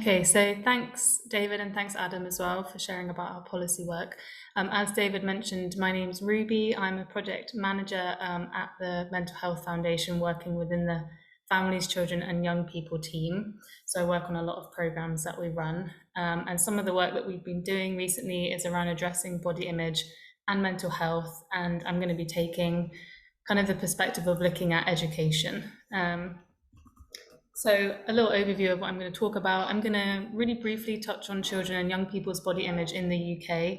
Okay, so thanks, David, and thanks, Adam, as well, for sharing about our policy work. As David mentioned, my name's Ruby. I'm a project manager at the Mental Health Foundation, working within the Families, Children and Young People team. So I work on a lot of programs that we run. And some of the work that we've been doing recently is around addressing body image and mental health. And I'm going to be taking kind of the perspective of looking at education. So a little overview of what I'm going to talk about. I'm going to really briefly touch on children and young people's body image in the UK,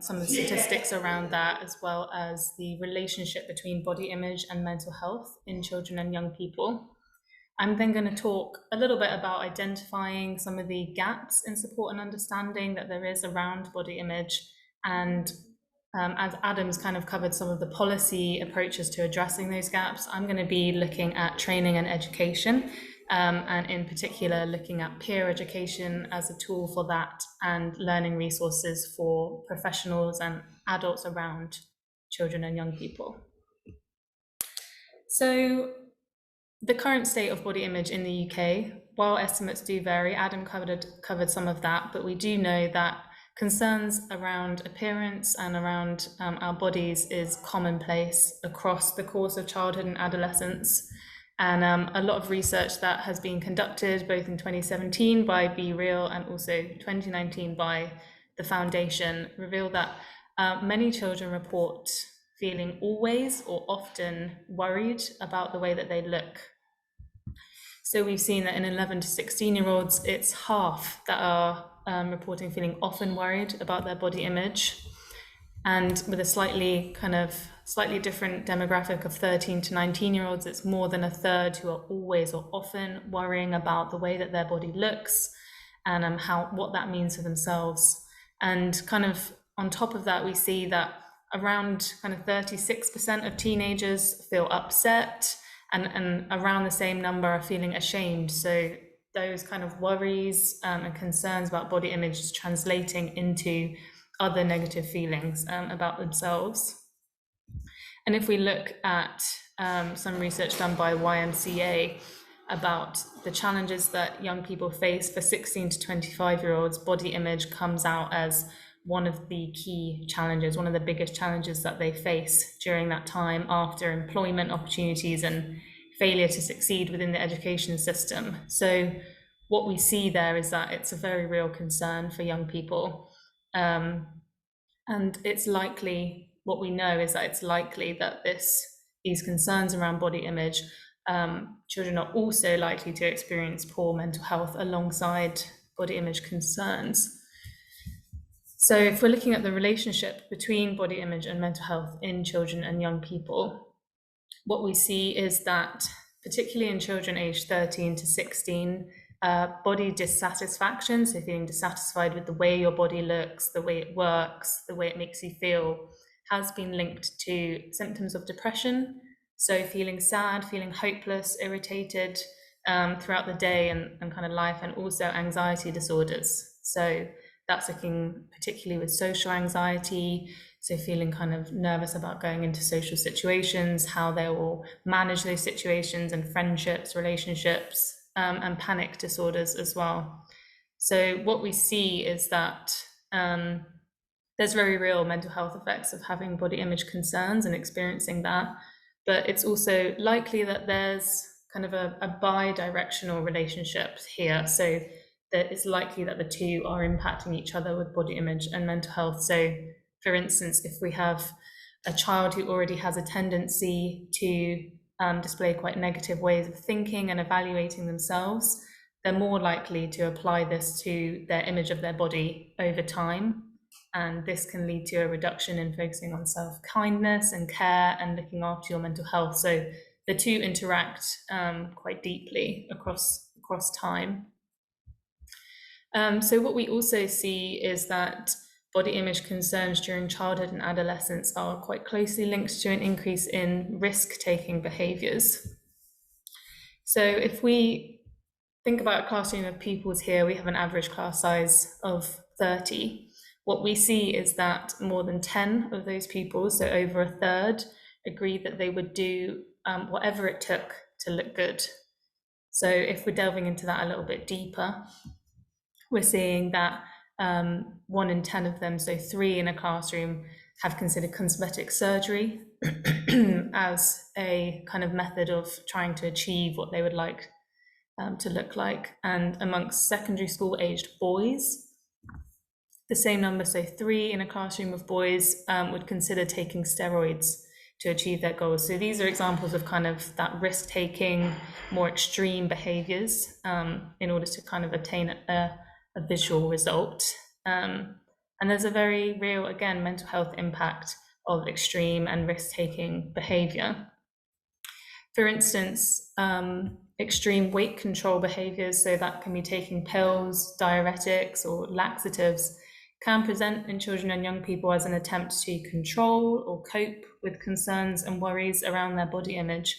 some of the statistics around that, as well as the relationship between body image and mental health in children and young people. I'm then going to talk a little bit about identifying some of the gaps in support and understanding that there is around body image, and as Adam's kind of covered some of the policy approaches to addressing those gaps, I'm going to be looking at training and education, and in particular looking at peer education as a tool for that, and learning resources for professionals and adults around children and young people. So the current state of body image in the UK, while estimates do vary, Adam covered some of that, but we do know that concerns around appearance and around our bodies is commonplace across the course of childhood and adolescence. And a lot of research that has been conducted both in 2017 by Be Real and also 2019 by the Foundation reveal that many children report feeling always or often worried about the way that they look. So we've seen that in 11 to 16-year-olds, it's half that are reporting feeling often worried about their body image. And with a slightly different demographic of 13 to 19-year-olds, it's more than a third who are always or often worrying about the way that their body looks and what that means for themselves. And kind of on top of that, we see that around kind of 36% of teenagers feel upset, and around the same number are feeling ashamed. So those kind of worries and concerns about body image is translating into other negative feelings about themselves. And if we look at some research done by YMCA about the challenges that young people face, for 16 to 25-year-olds, body image comes out as one of the key challenges, one of the biggest challenges that they face during that time after employment opportunities and failure to succeed within the education system. So what we see there is that it's a very real concern for young people. And it's likely, what we know is that it's likely that these concerns around body image, children are also likely to experience poor mental health alongside body image concerns. So if we're looking at the relationship between body image and mental health in children and young people, what we see is that, particularly in children aged 13 to 16, body dissatisfaction, so feeling dissatisfied with the way your body looks, the way it works, the way it makes you feel, has been linked to symptoms of depression. So feeling sad, feeling hopeless, irritated throughout the day and kind of life, and also anxiety disorders. So that's looking particularly with social anxiety, so feeling kind of nervous about going into social situations, how they will manage those situations, and friendships, relationships, and panic disorders as well. So what we see is that there's very real mental health effects of having body image concerns and experiencing that, but it's also likely that there's kind of a bi-directional relationship here. So that it's likely that the two are impacting each other with body image and mental health. So for instance, if we have a child who already has a tendency to display quite negative ways of thinking and evaluating themselves, they're more likely to apply this to their image of their body over time. And this can lead to a reduction in focusing on self-kindness and care and looking after your mental health. So the two interact quite deeply across time. So what we also see is that body image concerns during childhood and adolescence are quite closely linked to an increase in risk-taking behaviours. So if we think about a classroom of pupils here, we have an average class size of 30. What we see is that more than 10 of those pupils, so over a third, agreed that they would do whatever it took to look good. So if we're delving into that a little bit deeper, we're seeing that 1 in 10 of them, so 3 in a classroom, have considered cosmetic surgery as a kind of method of trying to achieve what they would like to look like. And amongst secondary school aged boys, the same number, so 3 in a classroom of boys, would consider taking steroids to achieve their goals. So these are examples of kind of that risk-taking, more extreme behaviors in order to kind of obtain a visual result. And there's a very real, again, mental health impact of extreme and risk-taking behavior. For instance, extreme weight control behaviors, so that can be taking pills, diuretics, or laxatives, can present in children and young people as an attempt to control or cope with concerns and worries around their body image.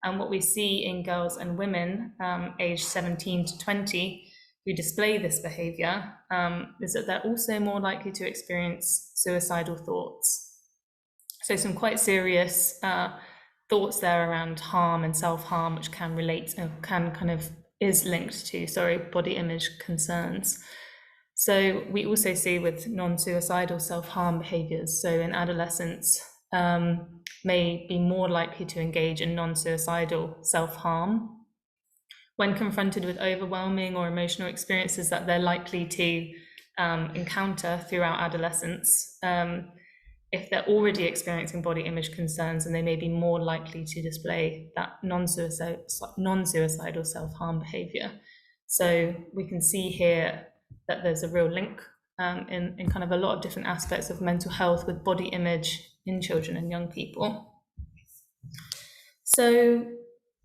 And what we see in girls and women aged 17 to 20 who display this behavior is that they're also more likely to experience suicidal thoughts. So some quite serious thoughts there around harm and self-harm, which can relate, is linked to, body image concerns. So we also see with non-suicidal self-harm behaviors, so in adolescents may be more likely to engage in non-suicidal self-harm when confronted with overwhelming or emotional experiences that they're likely to encounter throughout adolescence. If they're already experiencing body image concerns, and they may be more likely to display that non-suicidal self-harm behavior. So we can see here that there's a real link in kind of a lot of different aspects of mental health with body image in children and young people. So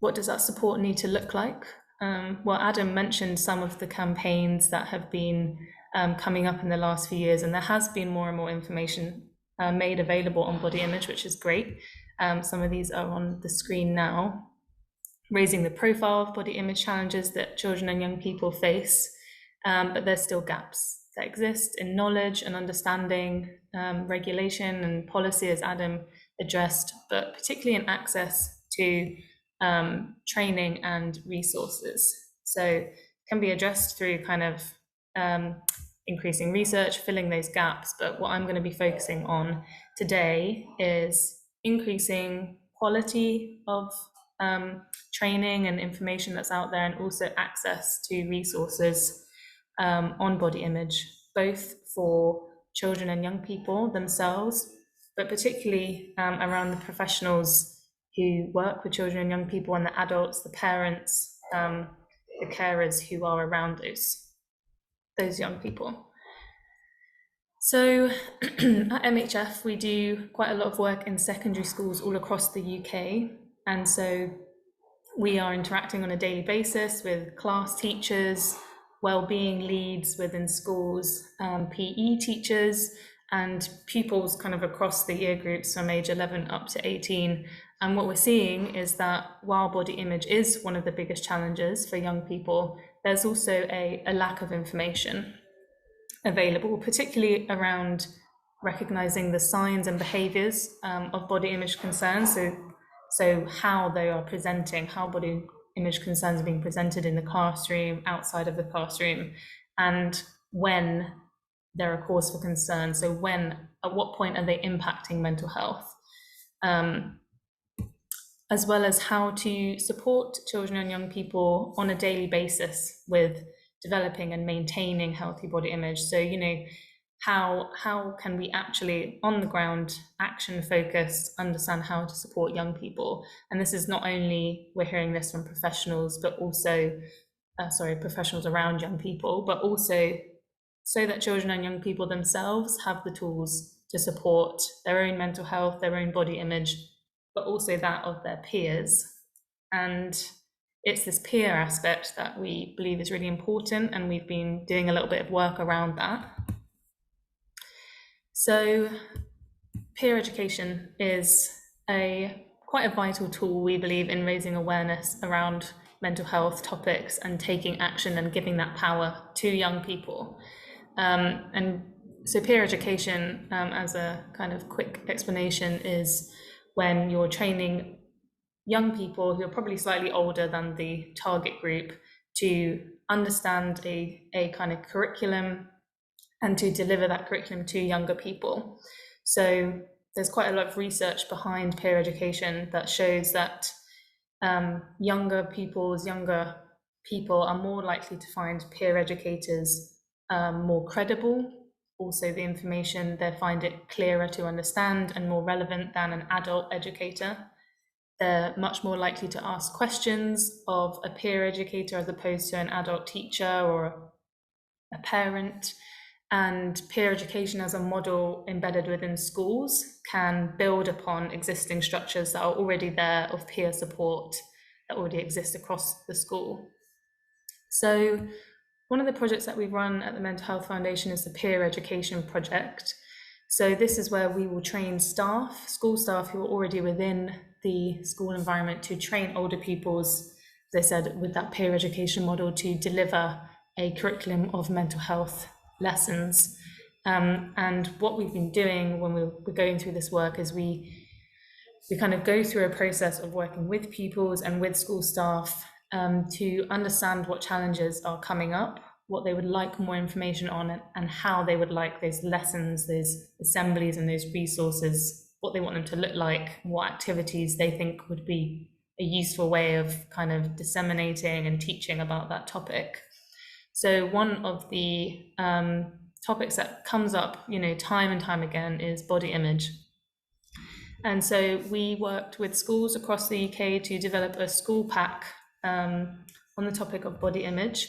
what does that support need to look like? Well, Adam mentioned some of the campaigns that have been coming up in the last few years, and there has been more and more information made available on body image, which is great. Some of these are on the screen now. Raising the profile of body image challenges that children and young people face, but there's still gaps that exist in knowledge and understanding, regulation and policy, as Adam addressed, but particularly in access to training and resources. So it can be addressed through kind of increasing research, filling those gaps, but what I'm going to be focusing on today is increasing quality of training and information that's out there, and also access to resources on body image, both for children and young people themselves, but particularly around the professionals who work with children and young people, and the adults, the parents, the carers who are around those young people. So at MHF, we do quite a lot of work in secondary schools all across the UK. And so we are interacting on a daily basis with class teachers, wellbeing leads within schools, PE teachers, and pupils kind of across the year groups from age 11 up to 18. And what we're seeing is that while body image is one of the biggest challenges for young people, there's also a lack of information available, particularly around recognizing the signs and behaviors of body image concerns. So how they are presenting, how body image concerns are being presented in the classroom, outside of the classroom, and when they're a cause for concern. So at what point are they impacting mental health? As well as how to support children and young people on a daily basis with developing and maintaining healthy body image. So, how can we actually, on the ground, action focused, understand how to support young people? And this is not only, we're hearing this from professionals, but also, professionals around young people, but also so that children and young people themselves have the tools to support their own mental health, their own body image, but also that of their peers. And it's this peer aspect that we believe is really important, and we've been doing a little bit of work around that. So peer education is quite a vital tool, we believe, in raising awareness around mental health topics and taking action and giving that power to young people. And so peer education, as a kind of quick explanation, is when you're training young people who are probably slightly older than the target group to understand a kind of curriculum and to deliver that curriculum to younger people. So there's quite a lot of research behind peer education that shows that younger people are more likely to find peer educators more credible. Also, the information, they find it clearer to understand and more relevant than an adult educator. They're much more likely to ask questions of a peer educator as opposed to an adult teacher or a parent. And peer education as a model embedded within schools can build upon existing structures that are already there of peer support that already exist across the school. So one of the projects that we run at the Mental Health Foundation is the Peer Education Project. So this is where we will train staff, school staff who are already within the school environment, to train older pupils, as I said, with that peer education model, to deliver a curriculum of mental health lessons. And what we've been doing when we're going through this work is we kind of go through a process of working with pupils and with school staff to understand what challenges are coming up, what they would like more information on, and how they would like those lessons, those assemblies and those resources, what they want them to look like, what activities they think would be a useful way of kind of disseminating and teaching about that topic. So one of the topics that comes up, time and time again is body image. And so we worked with schools across the UK to develop a school pack on the topic of body image.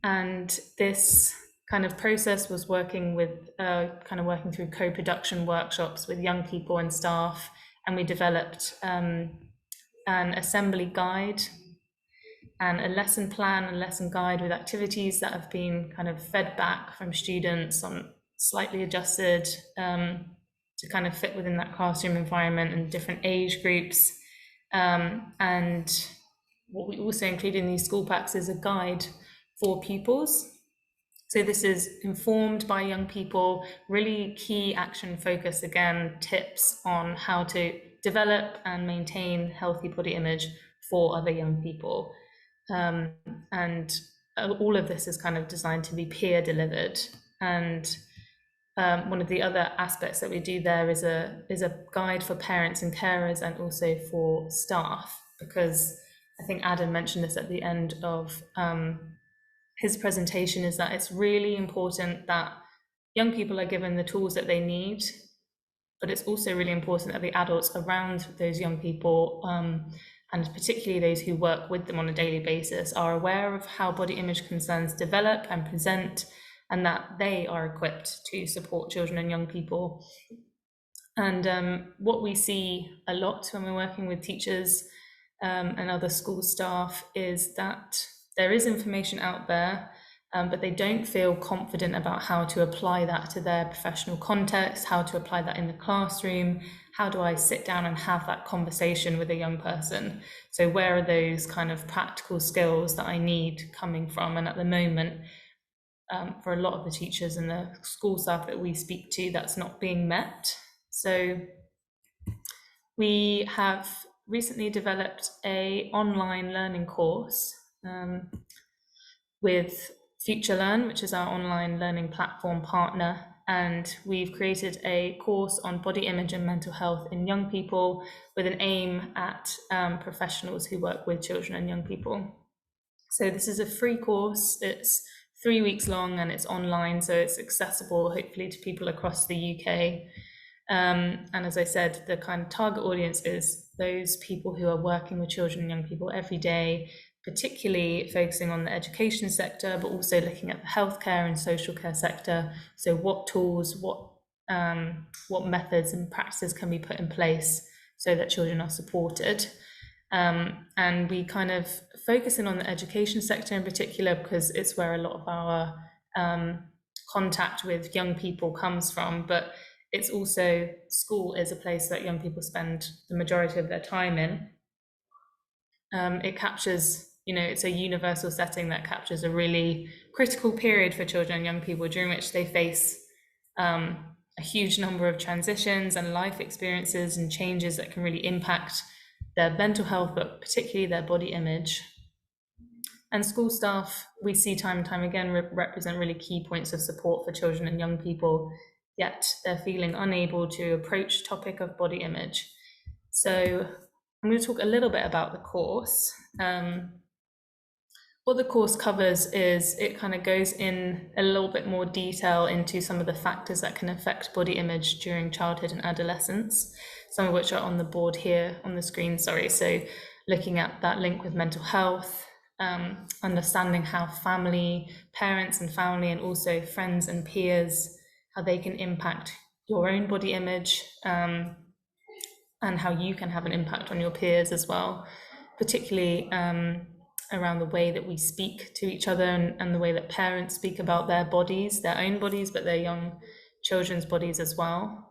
And this kind of process was working through co-production workshops with young people and staff. And we developed an assembly guide and a lesson plan and lesson guide with activities that have been kind of fed back from students on slightly adjusted to kind of fit within that classroom environment and different age groups. And what we also include in these school packs is a guide for pupils. So this is informed by young people, really key action focus, again, tips on how to develop and maintain healthy body image for other young people. And all of this is kind of designed to be peer delivered. And one of the other aspects that we do there is a guide for parents and carers and also for staff, because I think Adam mentioned this at the end of his presentation, is that it's really important that young people are given the tools that they need, but it's also really important that the adults around those young people, and particularly those who work with them on a daily basis, are aware of how body image concerns develop and present, and that they are equipped to support children and young people. And what we see a lot when we're working with teachers and other school staff is that there is information out there, but they don't feel confident about how to apply that to their professional context, how to apply that in the classroom. How do I sit down and have that conversation with a young person? So where are those kind of practical skills that I need coming from? And at the moment, for a lot of the teachers and the school staff that we speak to, that's not being met. So we have recently developed an online learning course with FutureLearn, which is our online learning platform partner. And we've created a course on body image and mental health in young people with an aim at professionals who work with children and young people. So this is a free course. It's 3 weeks long and it's online, so it's accessible hopefully to people across the UK. And as I said, the kind of target audience is those people who are working with children and young people every day, particularly focusing on the education sector, but also looking at the healthcare and social care sector. So what tools, what methods and practices can be put in place so that children are supported. And we kind of focus in on the education sector in particular because it's where a lot of our contact with young people comes from, but it's also, school is a place that young people spend the majority of their time in. It captures, it's a universal setting that captures a really critical period for children and young people during which they face a huge number of transitions and life experiences and changes that can really impact their mental health, but particularly their body image. And school staff, we see time and time again, represent really key points of support for children and young people, yet they're feeling unable to approach the topic of body image. So I'm going to talk a little bit about the course. What the course covers is it kind of goes in a little bit more detail into some of the factors that can affect body image during childhood and adolescence, some of which are on the board here on the screen, sorry. So looking at that link with mental health, understanding how family, parents and family, and also friends and peers, how they can impact your own body image, and how you can have an impact on your peers as well, particularly around the way that we speak to each other, and the way that parents speak about their bodies, their own bodies, but their young children's bodies as well.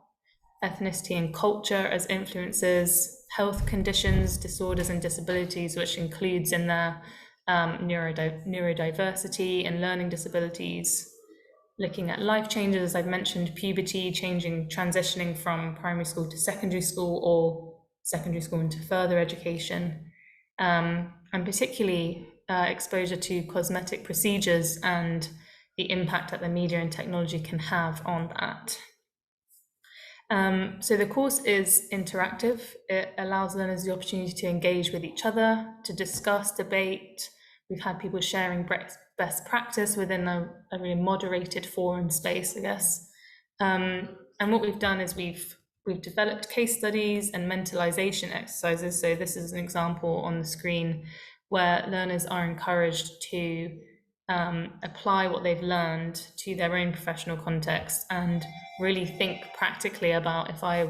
Ethnicity and culture as influences, health conditions, disorders and disabilities, which includes in there neurodiversity and learning disabilities. Looking at life changes, as I've mentioned, puberty, transitioning from primary school to secondary school, or secondary school into further education, and particularly exposure to cosmetic procedures and the impact that the media and technology can have on that. So the course is interactive. It allows learners the opportunity to engage with each other, to discuss, debate. We've had people sharing best practice within a really moderated forum space, I guess. And what we've done is we've developed case studies and mentalization exercises. So this is an example on the screen where learners are encouraged to apply what they've learned to their own professional context and really think practically about if I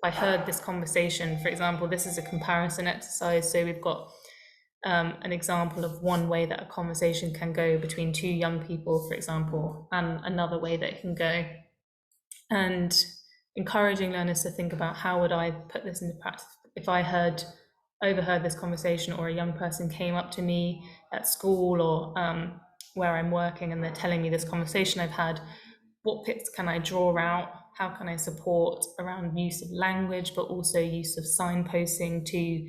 heard this conversation, for example, this is a comparison exercise. So we've got an example of one way that a conversation can go between two young people, for example, and another way that it can go. And encouraging learners to think about how would I put this into practice if I overheard this conversation, or a young person came up to me at school or where I'm working and they're telling me this conversation I've had. What bits can I draw out? How can I support around use of language, but also use of signposting to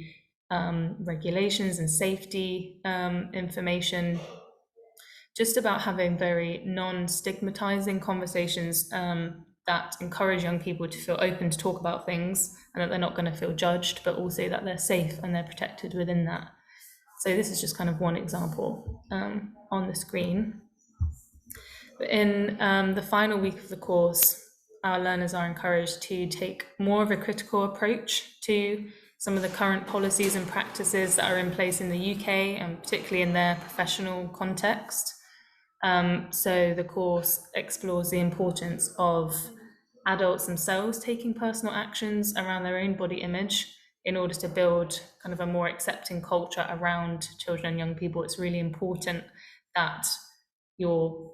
regulations and safety information? Just about having very non-stigmatizing conversations that encourage young people to feel open to talk about things, and that they're not going to feel judged, but also that they're safe and they're protected within that. So this is just kind of one example on the screen. But in the final week of the course, our learners are encouraged to take more of a critical approach to some of the current policies and practices that are in place in the UK, and particularly in their professional context. So the course explores the importance of adults themselves taking personal actions around their own body image in order to build kind of a more accepting culture around children and young people. It's really important that you're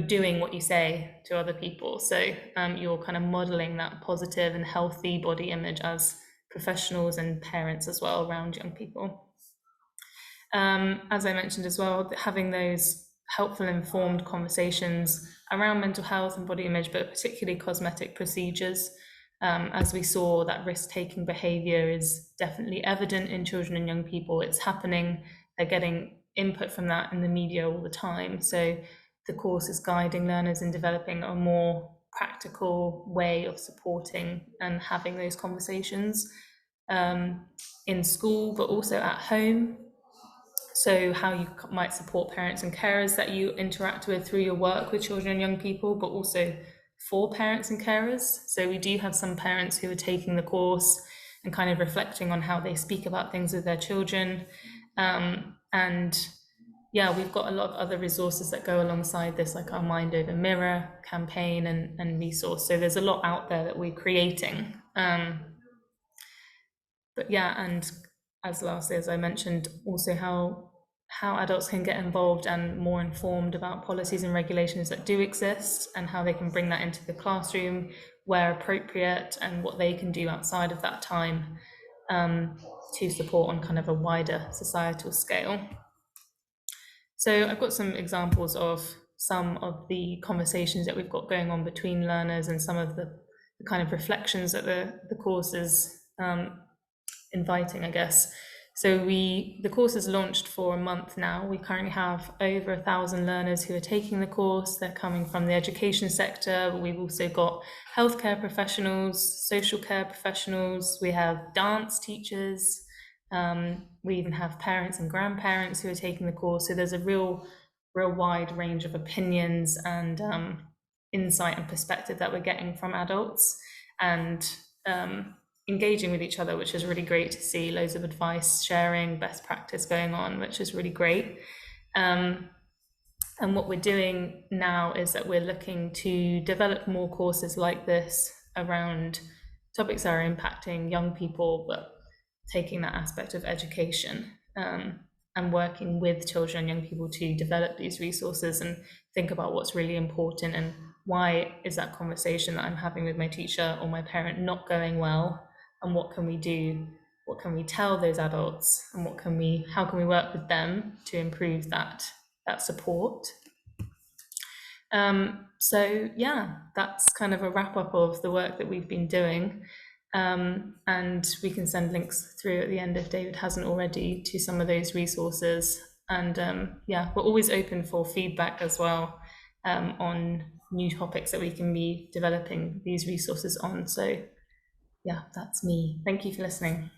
doing what you say to other people. So you're kind of modeling that positive and healthy body image as professionals and parents as well around young people. As I mentioned as well, having those helpful, informed conversations around mental health and body image, but particularly cosmetic procedures. As we saw, that risk-taking behaviour is definitely evident in children and young people. It's happening. They're getting input from that in the media all the time. So the course is guiding learners in developing a more practical way of supporting and having those conversations in school, but also at home. So how you might support parents and carers that you interact with through your work with children and young people, but also for parents and carers. So we do have some parents who are taking the course and kind of reflecting on how they speak about things with their children. And yeah, we've got a lot of other resources that go alongside this, like our Mind Over Mirror campaign and resource. So there's a lot out there that we're creating. But yeah, and as lastly, as I mentioned, also how adults can get involved and more informed about policies and regulations that do exist, and how they can bring that into the classroom where appropriate, and what they can do outside of that time to support on kind of a wider societal scale. So I've got some examples of some of the conversations that we've got going on between learners, and some of the kind of reflections that the course is inviting, I guess. So the course is launched for a month now. We currently have over 1,000 learners who are taking the course. They're coming from the education sector, but we've also got healthcare professionals, social care professionals, we have dance teachers, we even have parents and grandparents who are taking the course. So there's a real wide range of opinions and insight and perspective that we're getting from adults, and engaging with each other, which is really great to see. Loads of advice sharing, best practice going on, which is really great. And what we're doing now is that we're looking to develop more courses like this around topics that are impacting young people, but taking that aspect of education, and working with children and young people to develop these resources and think about what's really important and why is that conversation that I'm having with my teacher or my parent not going well, and what can we do, what can we tell those adults, and how can we work with them to improve that support. So yeah, that's kind of a wrap up of the work that we've been doing. And we can send links through at the end if David hasn't already to some of those resources. And yeah, we're always open for feedback as well, on new topics that we can be developing these resources on. So yeah, that's me. Thank you for listening.